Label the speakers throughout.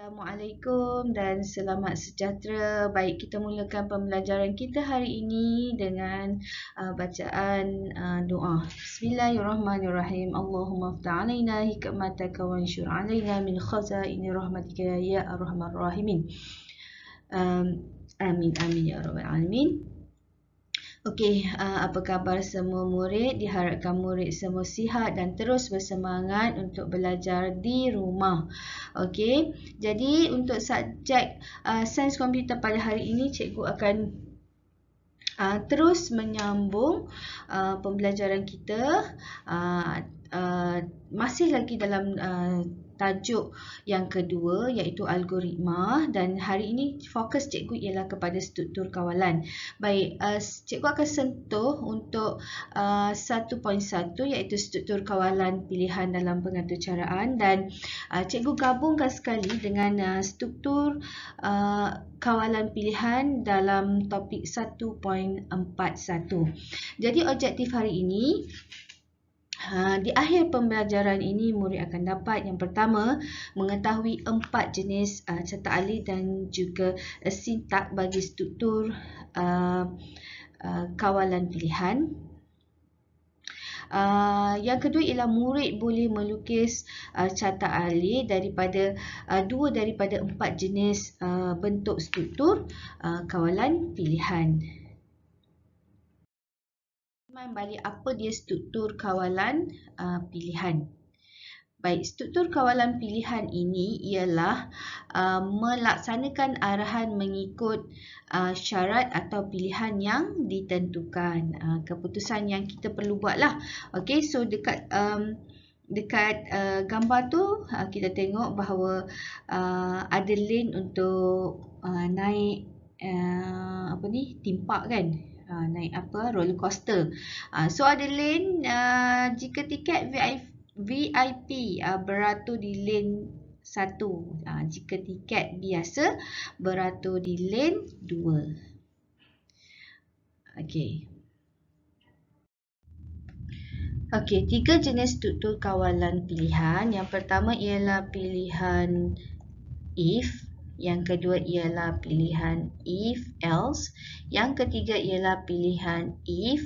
Speaker 1: Assalamualaikum dan selamat sejahtera. Baik, kita mulakan pembelajaran kita hari ini dengan bacaan doa. Bismillahirrahmanirrahim. Allahumma ftah alaina hikmataka wa anshur alaina min khazaini rahmatika ya arhamar rahimin. Amin amin ya rabbal alamin. Okey, apa khabar semua murid? Diharapkan murid semua sihat dan terus bersemangat untuk belajar di rumah. Okey, jadi untuk subjek sains komputer pada hari ini, cikgu akan terus menyambung pembelajaran kita. Masih lagi dalam tajuk yang kedua iaitu algoritma, dan hari ini fokus cikgu ialah kepada struktur kawalan. Baik, cikgu akan sentuh untuk 1.1 iaitu struktur kawalan pilihan dalam pengaturcaraan, dan cikgu gabungkan sekali dengan struktur kawalan pilihan dalam topik 1.41. Jadi objektif hari ini, di akhir pembelajaran ini, murid akan dapat yang pertama, mengetahui 4 jenis certak alih dan juga sintak bagi struktur kawalan pilihan. Yang kedua ialah murid boleh melukis certak alih daripada 2 daripada 4 jenis bentuk struktur kawalan pilihan. Balik apa dia struktur kawalan pilihan. Baik, struktur kawalan pilihan ini ialah melaksanakan arahan mengikut syarat atau pilihan yang ditentukan. Keputusan yang kita perlu buatlah. Okey, so dekat gambar tu kita tengok bahawa ada lane untuk naik theme park kan. Naik roller coaster. So ada lane, jika tiket VIP beratur di lane 1. Jika tiket biasa beratur di lane 2. Okey. Okey, 3 jenis struktur kawalan pilihan. Yang pertama ialah pilihan if. Yang kedua ialah pilihan if else. Yang ketiga ialah pilihan if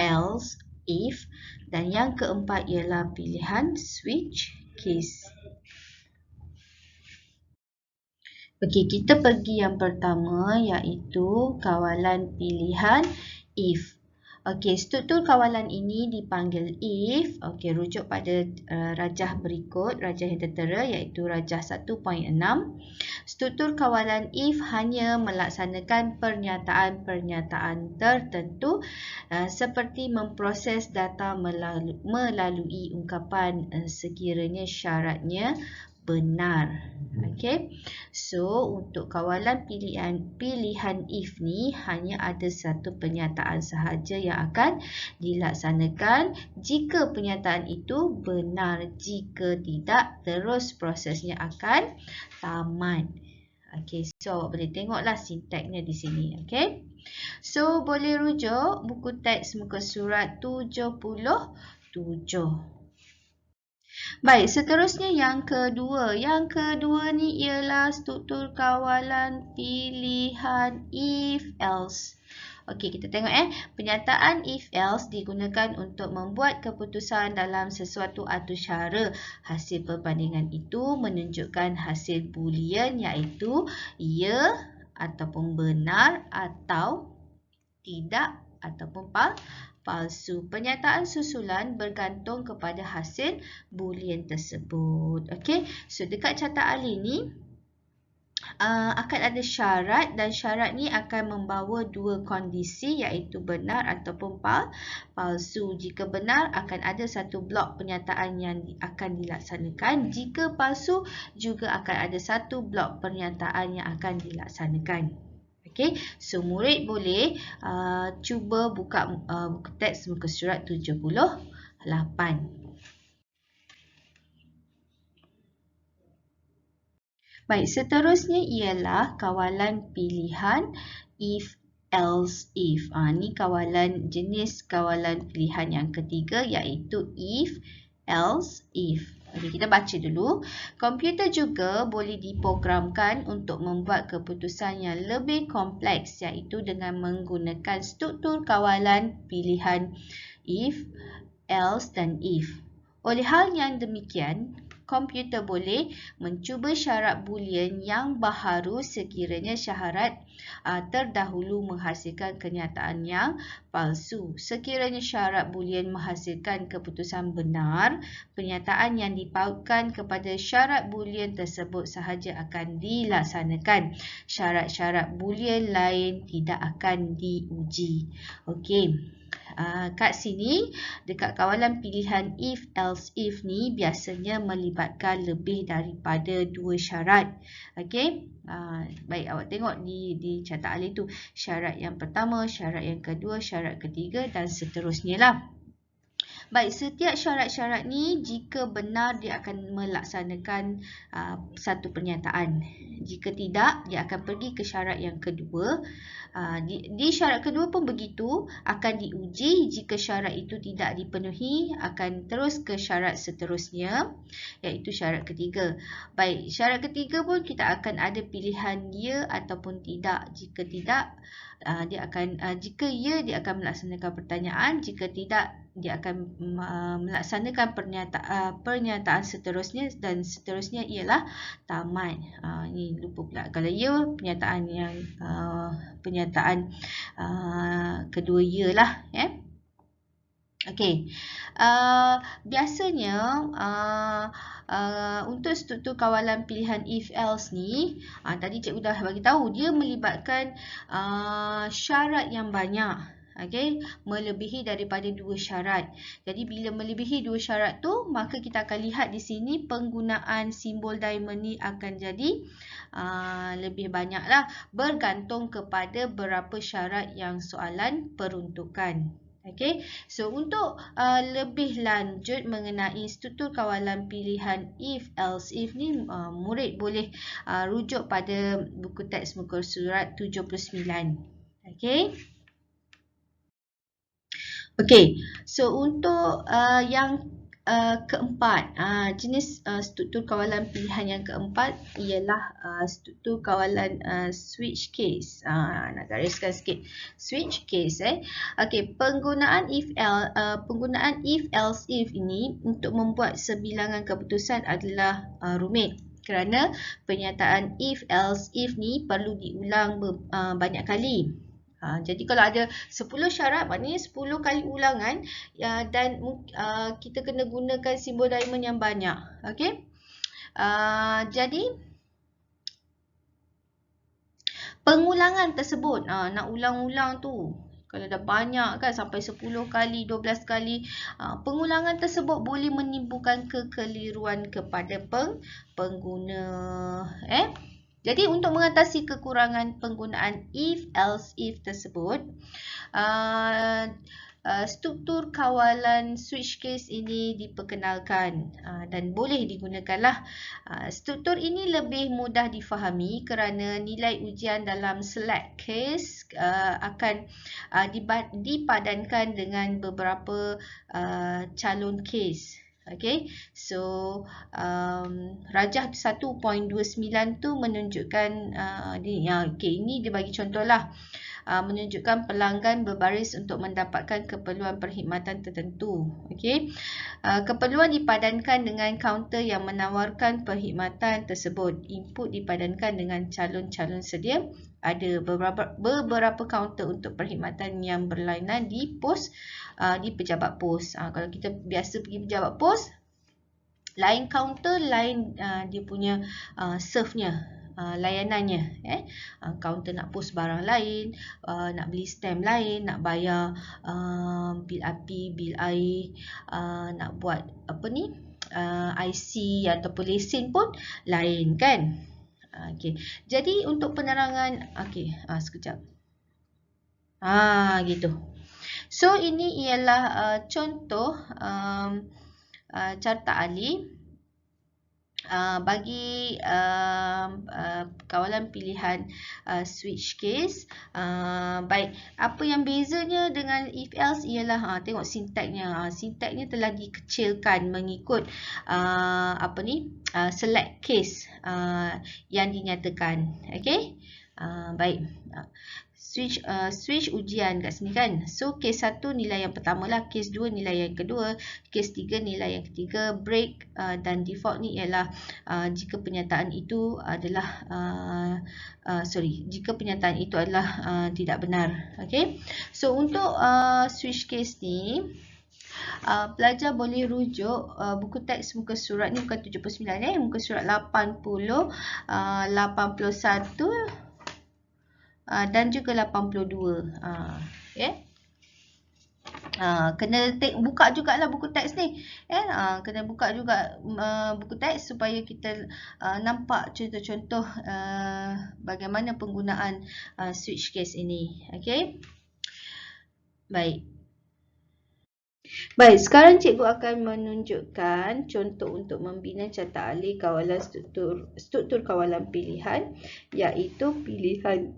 Speaker 1: else if, dan yang keempat ialah pilihan switch case. Okey, kita pergi yang pertama iaitu kawalan pilihan if. Okey, struktur kawalan ini dipanggil if. Okey, rujuk pada rajah berikut, rajah yang tertera iaitu rajah 1.6. Struktur kawalan if hanya melaksanakan pernyataan-pernyataan tertentu seperti memproses data melalui ungkapan sekiranya syaratnya benar. Okey. So untuk kawalan pilihan if ni hanya ada satu pernyataan sahaja yang akan dilaksanakan jika pernyataan itu benar. Jika tidak, terus prosesnya akan tamat. Okey, so boleh tengoklah sintaknya di sini. Okey. So boleh rujuk buku teks muka surat 77. Baik, seterusnya yang kedua. Yang kedua ni ialah struktur kawalan pilihan if else. Okey, kita tengok pernyataan if else digunakan untuk membuat keputusan dalam sesuatu aturcara. Hasil perbandingan itu menunjukkan hasil boolean iaitu ya ataupun benar atau tidak ataupun palsu. Pernyataan susulan bergantung kepada hasil boolean tersebut. Okey, so dekat certak alih ni akan ada syarat, dan syarat ni akan membawa 2 kondisi iaitu benar ataupun palsu. Jika benar, akan ada satu blok pernyataan yang akan dilaksanakan. Jika palsu, juga akan ada satu blok pernyataan yang akan dilaksanakan. Okey, so murid boleh cuba buka buku teks muka surat 78. Baik, seterusnya ialah kawalan pilihan if else if. Ni jenis kawalan pilihan yang ketiga iaitu if else if. Okey, kita baca dulu. Komputer juga boleh diprogramkan untuk membuat keputusan yang lebih kompleks, iaitu dengan menggunakan struktur kawalan pilihan if, else dan if. Oleh hal yang demikian, komputer boleh mencuba syarat boolean yang baharu sekiranya syarat terdahulu menghasilkan kenyataan yang palsu. Sekiranya syarat boolean menghasilkan keputusan benar, pernyataan yang dipautkan kepada syarat boolean tersebut sahaja akan dilaksanakan. Syarat-syarat boolean lain tidak akan diuji. Okey. Kat sini, dekat kawalan pilihan if, else, if ni biasanya melibatkan lebih daripada 2 syarat. Okey. Baik, awak tengok di catat alih tu. Syarat yang pertama, syarat yang kedua, syarat ketiga dan seterusnya lah. Baik, setiap syarat-syarat ni jika benar dia akan melaksanakan satu pernyataan. Jika tidak, dia akan pergi ke syarat yang kedua. Di syarat kedua pun begitu, akan diuji. Jika syarat itu tidak dipenuhi, akan terus ke syarat seterusnya, iaitu syarat ketiga. Baik, syarat ketiga pun kita akan ada pilihan ya ataupun tidak. Jika tidak, jika ya, dia akan melaksanakan pertanyaan. Jika tidak, dia akan melaksanakan pernyataan seterusnya, dan seterusnya ialah tamat. Ni lupa pula. Kalau ya, pernyataan kedua ya lah. Okey. Biasanya untuk struktur kawalan pilihan if else ni, tadi cikgu dah bagi tahu, dia melibatkan syarat yang banyak. Okey, melebihi daripada 2 syarat. Jadi bila melebihi 2 syarat tu, maka kita akan lihat di sini penggunaan simbol diamond ni akan jadi lebih banyaklah, bergantung kepada berapa syarat yang soalan peruntukan. Okey, so untuk lebih lanjut mengenai struktur kawalan pilihan if, else, if ni, murid boleh rujuk pada buku teks muka surat 79. Okey. Okey, so untuk yang keempat, jenis struktur kawalan pilihan yang keempat ialah struktur kawalan switch case. Nak gariskan sikit. Switch case. Okey, penggunaan if, else, if ini untuk membuat sebilangan keputusan adalah rumit. Kerana pernyataan if, else, if ni perlu diulang banyak kali. Jadi kalau ada 10 syarat, maknanya 10 kali ulangan, dan kita kena gunakan simbol diamond yang banyak. Okey. Jadi pengulangan tersebut, nak ulang-ulang tu, kalau dah banyak kan, sampai 10 kali, 12 kali, pengulangan tersebut boleh menimbulkan kekeliruan kepada pengguna. Jadi untuk mengatasi kekurangan penggunaan if, else, if tersebut, struktur kawalan switch case ini diperkenalkan dan boleh digunakanlah. Struktur ini lebih mudah difahami kerana nilai ujian dalam select case akan dipadankan dengan beberapa calon case. Okay, so rajah 1.29 tu menunjukkan ini dia bagi contoh lah, menunjukkan pelanggan berbaris untuk mendapatkan keperluan perkhidmatan tertentu. Okay, keperluan dipadankan dengan kaunter yang menawarkan perkhidmatan tersebut. Input dipadankan dengan calon-calon sedia. Ada beberapa kaunter untuk perkhidmatan yang berlainan di pos, di pejabat pos. Kalau kita biasa pergi pejabat pos, lain kaunter, lain dia punya serve-nya, layanannya. Kaunter nak post barang lain, nak beli stamp lain, nak bayar bil api, bil air, nak buat IC ataupun lesen pun lain kan. Okey. Jadi untuk penerangan, sekejap. Gitu. So ini ialah contoh carta alih bagi kawalan pilihan switch case. Baik, apa yang bezanya dengan if else ialah tengok sintaknya. Sintaknya telah dikecilkan mengikut select case yang dinyatakan. Okey. Baik. Switch ujian kat sini kan. So case 1 nilai yang pertama lah, case 2 nilai yang kedua, case 3 nilai yang ketiga, break dan default ni ialah jika penyataan itu adalah jika penyataan itu adalah tidak benar. Okey. So untuk switch case ni pelajar boleh rujuk buku teks muka surat ni, bukan 79 muka surat 80, 81 dan juga 82. Okay. Kena buka jugalah buku teks ni. Kena buka juga buku teks supaya kita nampak contoh-contoh bagaimana penggunaan switch case ini. Okay. Baik. Baik, sekarang cikgu akan menunjukkan contoh untuk membina carta alih kawalan struktur kawalan pilihan, iaitu pilihan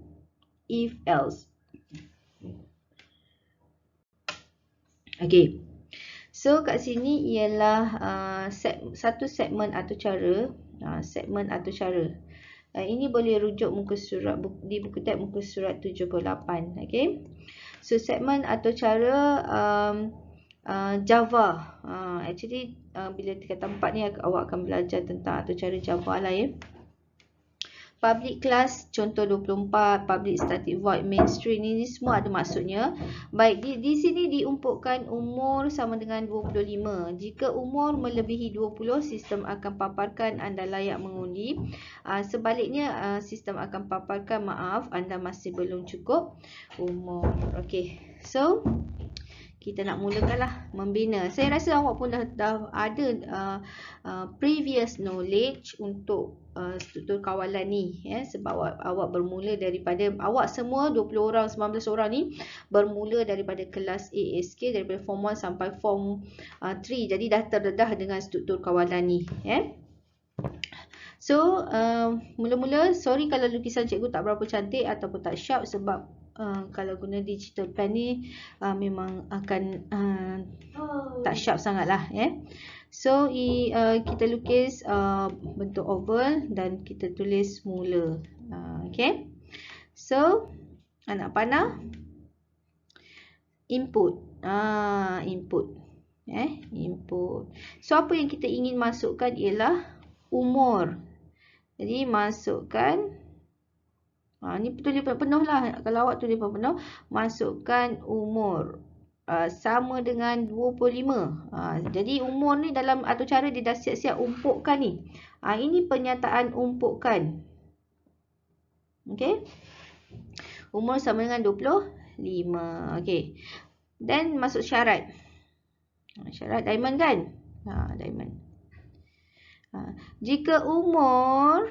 Speaker 1: if else. Okey. So kat sini ialah satu segmen atau cara, ini boleh rujuk muka surat di buku teks muka surat 78. Okey. So segmen atau cara Java. Actually bila tingkat 4 ni awak akan belajar tentang atau cara Java lah ya. Public class contoh 24, public static void main string, ini semua ada maksudnya. Baik, di sini diumpukkan umur sama dengan 25. Jika umur melebihi 20, sistem akan paparkan anda layak mengundi. Sebaliknya sistem akan paparkan maaf anda masih belum cukup umur. Okey. So kita nak mulakanlah membina. Saya rasa awak pun dah ada previous knowledge untuk struktur kawalan ni ya, sebab awak bermula daripada awak semua 20 orang 19 orang ni bermula daripada kelas ASK, daripada form 1 sampai form 3. Jadi dah terdedah dengan struktur kawalan ni ya. So mula-mula sorry kalau lukisan cikgu tak berapa cantik ataupun tak sharp, sebab kalau guna digital pen ni memang akan tak sharp sangat lah ya. So kita lukis bentuk oval dan kita tulis mula. Okay. So anak panah input. Input. Input. So apa yang kita ingin masukkan ialah umur. Jadi masukkan ni tulis penuh lah. Kalau awak tulis penuh, masukkan umur sama dengan 25. Jadi umur ni dalam atau cara dia dah siap-siap umpukkan ni. Ini penyataan umpukkan. Okey. Umur sama dengan 25. Okey. Dan masuk syarat. Syarat diamond kan? Diamond. Jika umur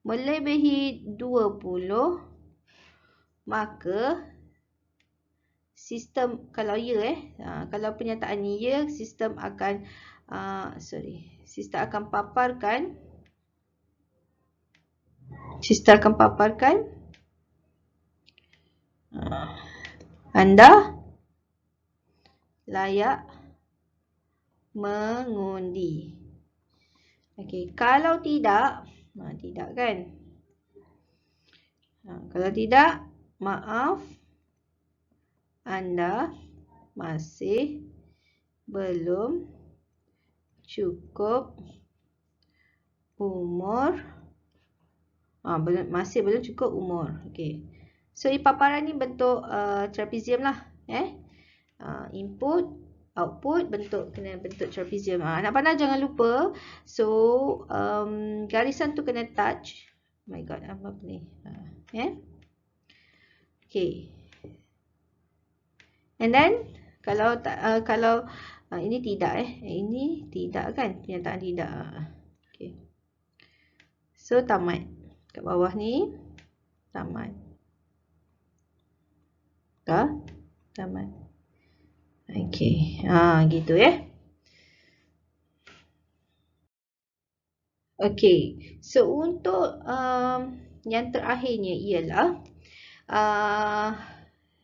Speaker 1: melebihi 20, maka sistem, kalau kalau penyataan ni ya, sistem akan paparkan anda layak mengundi. Okey, kalau tidak, tidak kan? Kalau tidak, maaf, anda masih belum cukup umur. Masih belum cukup umur. Okey. So paparan ni bentuk trapezium lah. Input, output kena bentuk trapezium. Anak panah jangan lupa. So garisan tu kena touch. Oh my god, apa ni? Okay. And then kalau ini tidak ini tidak kan, kenyataan tidak. Okay. So tamat. Kat bawah ni tamat. Tamat. Okay. Gitu ya. Okey. So untuk yang terakhirnya ialah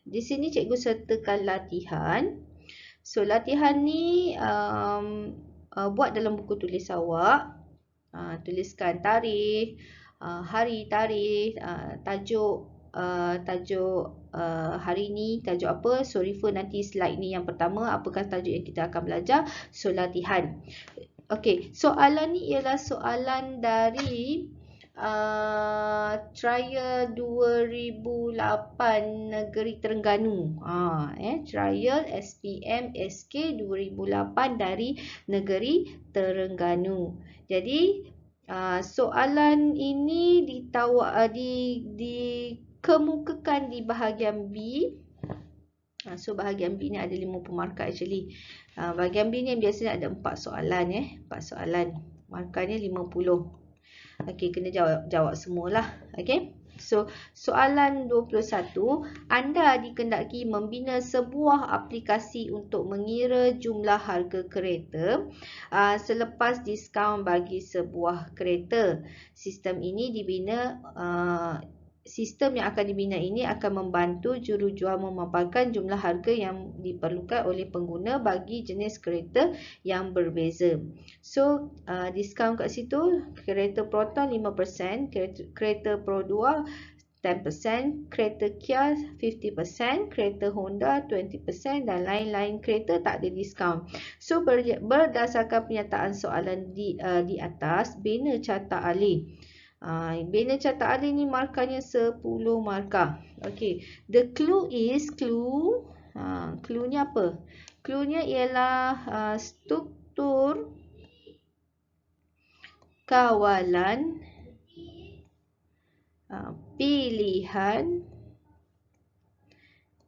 Speaker 1: di sini cikgu sertakan latihan. So latihan ni buat dalam buku tulis awak. Tuliskan tarikh, hari, tarikh, tajuk hari ni, tajuk apa. So refer nanti slide ni yang pertama, apakah tajuk yang kita akan belajar. So latihan. Okey, soalan ni ialah soalan dari trial 2008 Negeri Terengganu. Trial SPM SK 2008 dari Negeri Terengganu. Jadi soalan ini dikemukakan di bahagian B. So bahagian B ni ada 50 markah actually. Bahagian B ni biasanya ada 4 soalan 4 soalan. Markahnya 50. Okey, kena jawab semualah. Okey. So, soalan 21, anda dikendaki membina sebuah aplikasi untuk mengira jumlah harga kereta selepas diskaun bagi sebuah kereta. Sistem yang akan dibina ini akan membantu jurujual memaparkan jumlah harga yang diperlukan oleh pengguna bagi jenis kereta yang berbeza. So, diskaun kat situ, kereta Proton 5%, kereta Pro 2 10%, kereta Kia 50%, kereta Honda 20% dan lain-lain kereta tak ada diskaun. So, berdasarkan pernyataan soalan di atas, bina carta alih. Bina carta alih ni markahnya 10 markah. Okay. The clue is clue-nya apa? Clue-nya ialah struktur kawalan pilihan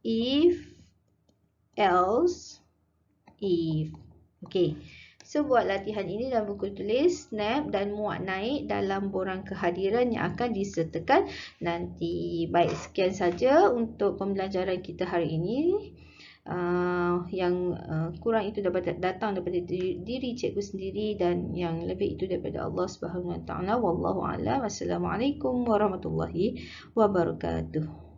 Speaker 1: if, else, if. Okay. So, buat latihan ini dalam buku tulis, snap dan muat naik dalam borang kehadiran yang akan disertakan nanti. Baik, sekian saja untuk pembelajaran kita hari ini. Yang kurang itu dapat datang daripada diri cikgu sendiri dan yang lebih itu daripada Allah Subhanahu Wa Taala. Wallahu a'lam. Wassalamualaikum warahmatullahi wabarakatuh.